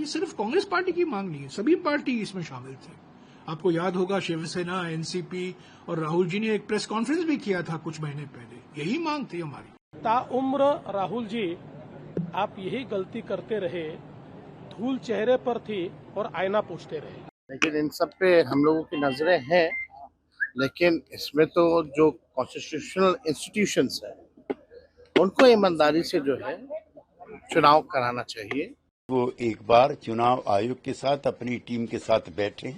ये सिर्फ कांग्रेस पार्टी की मांग नहीं है, सभी पार्टी इसमें शामिल थे। आपको याद होगा शिवसेना, एनसीपी और राहुल जी ने एक प्रेस कॉन्फ्रेंस भी किया था कुछ महीने पहले, यही मांग थी हमारी। ताउम्र राहुल जी आप यही गलती करते रहे, धूल चेहरे पर थी और आईना पूछते रहे। लेकिन इन सब पे हम लोगों की नजरें हैं, लेकिन इसमें तो जो कॉन्स्टिट्यूशनल इंस्टीट्यूशंस है उनको ईमानदारी से जो है चुनाव कराना चाहिए। वो एक बार चुनाव आयोग के साथ अपनी टीम के साथ बैठें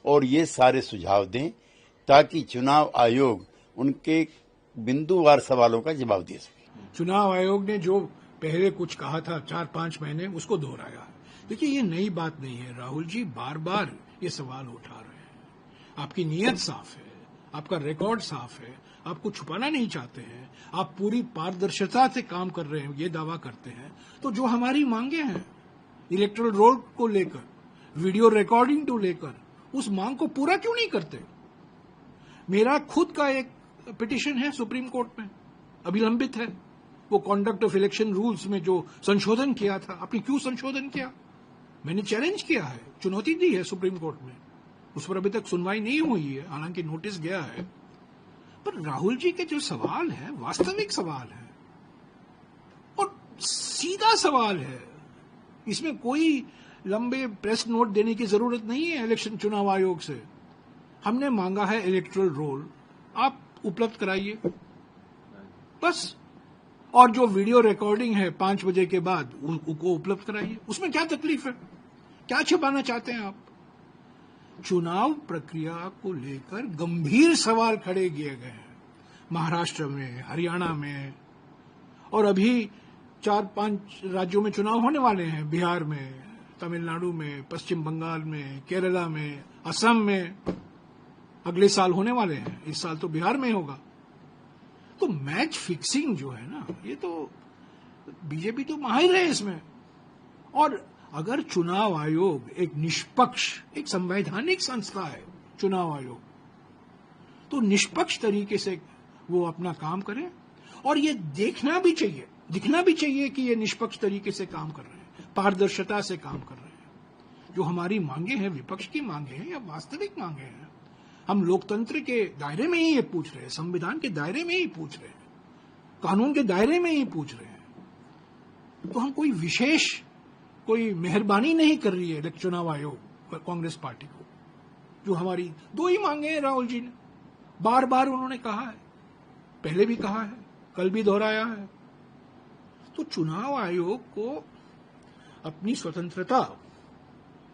और ये सारे सुझाव दें ताकि चुनाव आयोग उनके बिंदुवार सवालों का जवाब दे सके। चुनाव आयोग ने जो पहले कुछ कहा था 4-5 महीने, उसको दोहराया है। देखिए ये नई बात नहीं है, राहुल जी बार बार ये सवाल उठा रहे हैं। आपकी नीयत साफ है, आपका रिकॉर्ड साफ है, आपको छुपाना नहीं चाहते हैं, आप पूरी पारदर्शिता से काम कर रहे हैं, ये दावा करते हैं। तो जो हमारी मांगे हैं इलेक्टोरल रोल को लेकर, वीडियो रिकॉर्डिंग को लेकर, उस मांग को पूरा क्यों नहीं करते? मेरा खुद का एक पिटीशन है सुप्रीम कोर्ट में, अभी लंबित है। वो कॉन्डक्ट ऑफ इलेक्शन रूल्स में जो संशोधन किया था, आपने क्यों संशोधन किया? मैंने चैलेंज किया है, चुनौती दी है सुप्रीम कोर्ट में, उस पर अभी तक सुनवाई नहीं हुई है, हालांकि नोटिस गया है। पर राहुल जी के जो सवाल है वास्तविक सवाल है और सीधा सवाल है, इसमें कोई लंबे प्रेस नोट देने की जरूरत नहीं है इलेक्शन चुनाव आयोग से। हमने मांगा है इलेक्टोरल रोल, आप उपलब्ध कराइए बस, और जो वीडियो रिकॉर्डिंग है 5 बजे के बाद उनको उपलब्ध कराइए। उसमें क्या तकलीफ है? क्या छिपाना चाहते हैं आप? चुनाव प्रक्रिया को लेकर गंभीर सवाल खड़े किए गए हैं महाराष्ट्र में, हरियाणा में, और अभी 4-5 राज्यों में चुनाव होने वाले हैं, बिहार में, तमिलनाडु में, पश्चिम बंगाल में, केरला में, असम में, अगले साल होने वाले हैं। इस साल तो बिहार में होगा। तो मैच फिक्सिंग जो है ना, ये तो बीजेपी तो माहिर है इसमें। और अगर चुनाव आयोग एक निष्पक्ष, एक संवैधानिक संस्था है चुनाव आयोग, तो निष्पक्ष तरीके से वो अपना काम करें, और ये देखना भी चाहिए, दिखना भी चाहिए कि ये निष्पक्ष तरीके से काम कर रहे हैं, पारदर्शिता से काम कर रहे हैं। जो हमारी मांगे हैं, विपक्ष की मांगे हैं या वास्तविक मांगे हैं, हम लोकतंत्र के दायरे में ही ये पूछ रहे हैं, संविधान के दायरे में ही पूछ रहे हैं, कानून के दायरे में ही पूछ रहे हैं। तो हम कोई विशेष, कोई मेहरबानी नहीं कर रही है चुनाव आयोग कांग्रेस पार्टी को। जो हमारी 2 ही मांगे हैं राहुल जी ने, बार बार उन्होंने कहा है, पहले भी कहा है, कल भी दोहराया है। तो चुनाव आयोग को अपनी स्वतंत्रता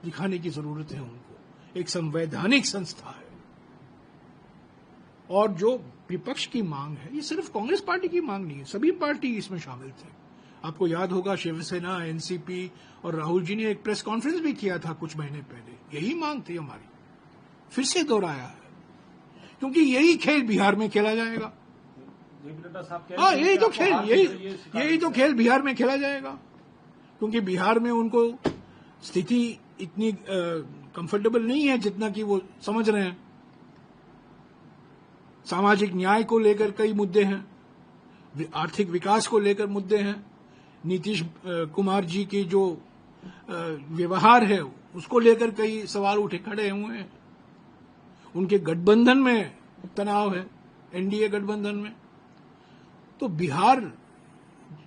दिखाने की जरूरत है उनको, एक संवैधानिक संस्था है। और जो विपक्ष की मांग है, ये सिर्फ कांग्रेस पार्टी की मांग नहीं है, सभी पार्टी इसमें शामिल थे। आपको याद होगा शिवसेना, एनसीपी और राहुल जी ने एक प्रेस कॉन्फ्रेंस भी किया था कुछ महीने पहले, यही मांग थी हमारी, फिर से दोहराया है, क्योंकि यही खेल बिहार में खेला जाएगा। हाँ, यही तो खेल बिहार में खेला जाएगा, क्योंकि बिहार में उनको स्थिति इतनी कंफर्टेबल नहीं है जितना कि वो समझ रहे हैं। सामाजिक न्याय को लेकर कई मुद्दे हैं, आर्थिक विकास को लेकर मुद्दे हैं, नीतीश कुमार जी की जो व्यवहार है उसको लेकर कई सवाल उठे खड़े हुए हैं। उनके गठबंधन में तनाव है, एनडीए गठबंधन में। तो बिहार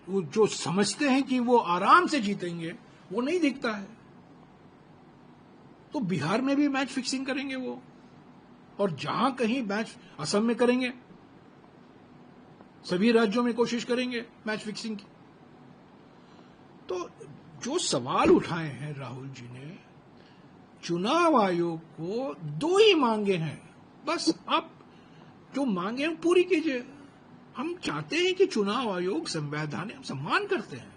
वो जो समझते हैं कि वो आराम से जीतेंगे, वो नहीं दिखता है। तो बिहार में भी मैच फिक्सिंग करेंगे वो, और जहां कहीं मैच, असम में करेंगे, सभी राज्यों में कोशिश करेंगे मैच फिक्सिंग की। तो जो सवाल उठाए हैं राहुल जी ने, चुनाव आयोग को 2 ही मांगे हैं बस, आप जो मांगे हैं पूरी कीजिए। हम चाहते हैं कि चुनाव आयोग संवैधानिक, सम्मान करते हैं,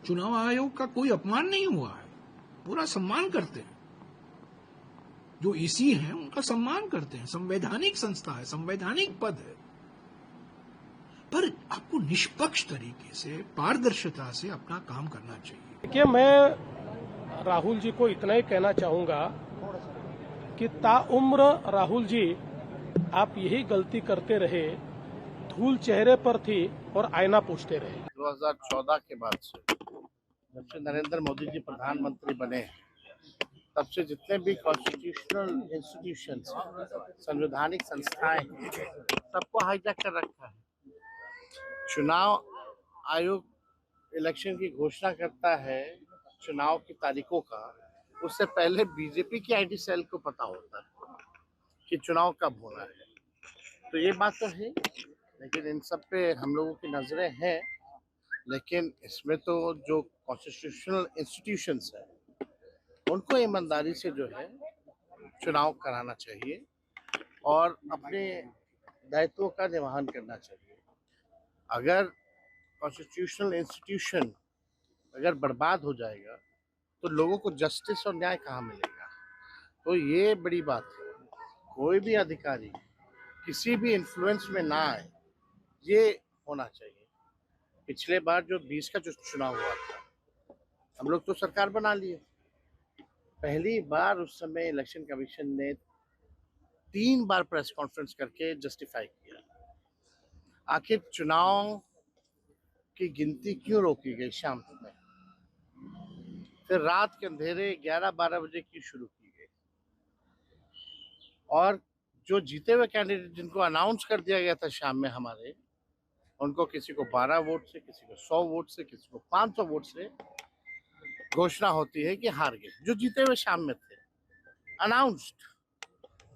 चुनाव आयोग का कोई अपमान नहीं हुआ है, पूरा सम्मान करते हैं। जो ईसी हैं उनका सम्मान करते हैं, संवैधानिक संस्था है, संवैधानिक पद है। पर आपको निष्पक्ष तरीके से, पारदर्शिता से अपना काम करना चाहिए। देखिए, मैं राहुल जी को इतना ही कहना चाहूंगा कि ताउम्र राहुल जी आप यही गलती करते रहे, धूल चेहरे पर थी और आईना पूछते रहे। 2014 के बाद से जब से नरेंद्र मोदी जी प्रधानमंत्री बने हैं, तब से जितने भी कॉन्स्टिट्यूशनल इंस्टीट्यूशंस हैं, संवैधानिक संस्थाएं हैं, सबको हाईजैक कर रखा है। चुनाव आयोग इलेक्शन की घोषणा करता है चुनाव की तारीखों का, उससे पहले बीजेपी की आईटी सेल को पता होता है कि चुनाव कब होना है। तो ये बात तो है, लेकिन इन सब पे हम लोगों की नजरें हैं। लेकिन इसमें तो जो कॉन्स्टिट्यूशनल इंस्टीट्यूशंस है, उनको ईमानदारी से जो है चुनाव कराना चाहिए और अपने दायित्वों का निर्वहन करना चाहिए। अगर कॉन्स्टिट्यूशनल इंस्टीट्यूशन अगर बर्बाद हो जाएगा तो लोगों को जस्टिस और न्याय कहाँ मिलेगा? तो ये बड़ी बात है। कोई भी अधिकारी किसी भी इन्फ्लुएंस में ना आए, ये होना चाहिए। पिछले बार जो 20 का जो चुनाव हुआ था, हम लोग तो सरकार बना लिए। पहली बार उस समय इलेक्शन कमीशन ने 3 बार प्रेस कॉन्फ्रेंस करके जस्टिफाई किया। आखिर चुनाव की गिनती क्यों रोकी गई शाम में? फिर रात के अंधेरे 11-12 बजे की शुरू की गई, और जो जीते हुए कैंडिडेट जिनको अनाउंस कर दिया गया था शाम में हमारे, उनको किसी को 12 वोट से, किसी को 100 वोट से, किसी को 500 वोट से घोषणा होती है कि हार गए, जो जीते हुए शाम में थे। अनाउंस्ड,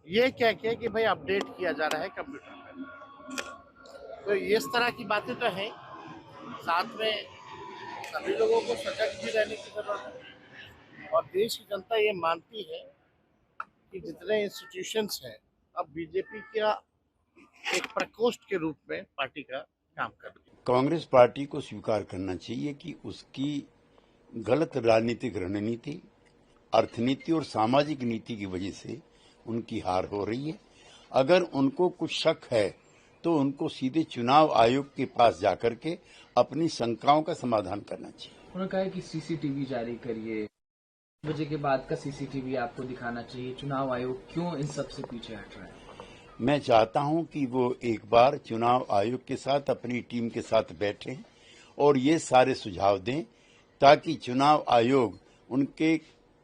ये कह के कि भाई अपडेट किया जा रहा है कंप्यूटर में। तो इस तरह की बातें तो हैं। साथ में सभी लोगों को सजग भी रहने की जरूरत है, और देश की जनता ये मानती है कि जितने इंस्टीट्यूशंस हैं, अब बीजेपी का एक प्रकोष्ठ के रूप में पार्टी का काम कर रही है। कांग्रेस पार्टी को स्वीकार करना चाहिए कि उसकी गलत राजनीतिक रणनीति, अर्थनीति और सामाजिक नीति की वजह से उनकी हार हो रही है। अगर उनको कुछ शक है तो उनको सीधे चुनाव आयोग के पास जाकर के अपनी शंकाओं का समाधान करना चाहिए। उन्होंने कहा है कि सीसीटीवी जारी करिए, बजे के बाद का सीसीटीवी आपको दिखाना चाहिए। चुनाव आयोग क्यों इन सब से पीछे हट रहा है? मैं चाहता हूं कि वो एक बार चुनाव आयोग के साथ अपनी टीम के साथ बैठें और ये सारे सुझाव दें ताकि चुनाव आयोग उनके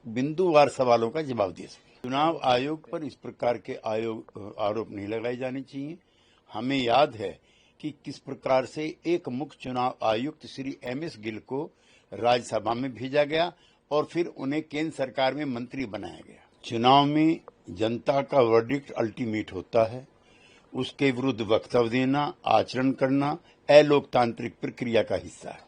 बिंदुवार सवालों का जवाब दे सके। चुनाव आयोग पर इस प्रकार के आरोप नहीं लगाए जाने चाहिए। हमें याद है कि किस प्रकार से एक मुख्य चुनाव आयुक्त श्री MS गिल को राज्यसभा में भेजा गया और फिर उन्हें केंद्र सरकार में मंत्री बनाया गया। चुनाव में जनता का वर्डिक्ट अल्टीमेट होता है। उसके विरुद्ध वक्तव्य देना, आचरण करना अलोकतांत्रिक प्रक्रिया का हिस्सा है।